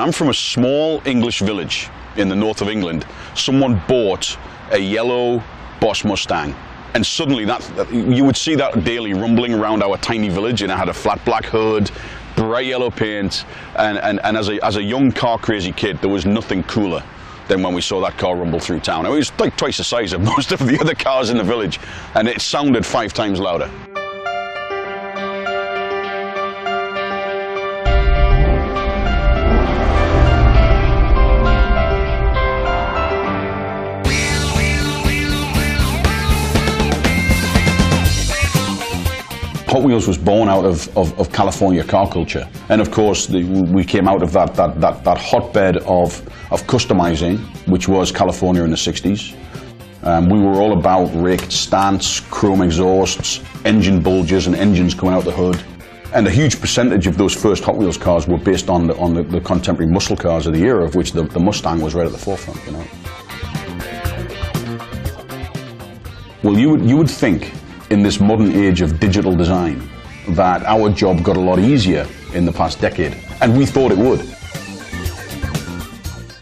I'm from a small English village in the north of England. Someone bought a yellow Boss Mustang, and suddenly you would see that daily rumbling around our tiny village, and it had a flat black hood, bright yellow paint, and as a young car crazy kid, there was nothing cooler than when we saw that car rumble through town. It was like twice the size of most of the other cars in the village, and it sounded 5 times louder. Hot Wheels was born out of California car culture, and of course we came out of that hotbed of customizing, which was California in the 60s. We were all about raked stance, chrome exhausts, engine bulges and engines coming out the hood, and a huge percentage of those first Hot Wheels cars were based on the contemporary muscle cars of the era, of which the Mustang was right at the forefront, you know. Well, you would think, in this modern age of digital design, that our job got a lot easier in the past decade, and we thought it would.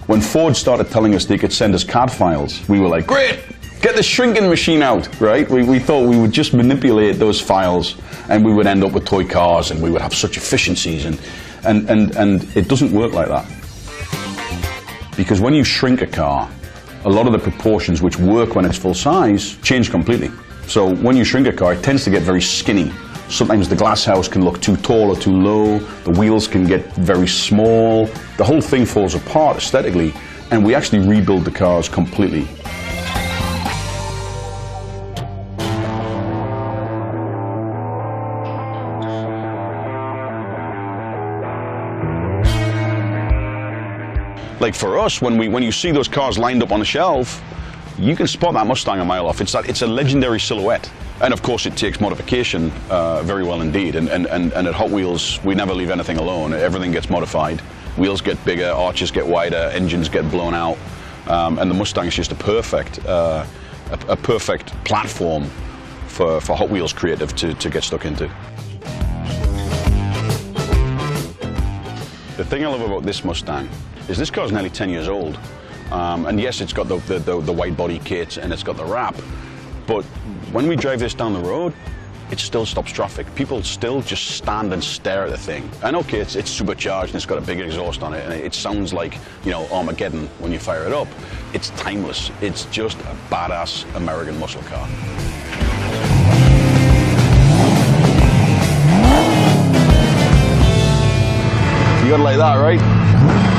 When Ford started telling us they could send us CAD files, we were like, great, get the shrinking machine out, right? We thought we would just manipulate those files and we would end up with toy cars and we would have such efficiencies, and it doesn't work like that. Because when you shrink a car, a lot of the proportions which work when it's full size change completely. So when you shrink a car, it tends to get very skinny. Sometimes the glass house can look too tall or too low, the wheels can get very small, the whole thing falls apart aesthetically, and we actually rebuild the cars completely. Like for us, when you see those cars lined up on the shelf, you can spot that Mustang a mile off. It's a legendary silhouette. And of course it takes modification very well indeed. And at Hot Wheels, we never leave anything alone. Everything gets modified. Wheels get bigger, arches get wider, engines get blown out. And the Mustang is just a perfect platform for Hot Wheels creative to get stuck into. The thing I love about this Mustang is this car's nearly 10 years old. And yes, it's got the wide body kit and it's got the wrap, but when we drive this down the road, it still stops traffic. People still just stand and stare at the thing. And okay, it's supercharged and it's got a big exhaust on it, and it sounds like, you know, Armageddon when you fire it up. It's timeless. It's just a badass American muscle car. You gotta like that, right?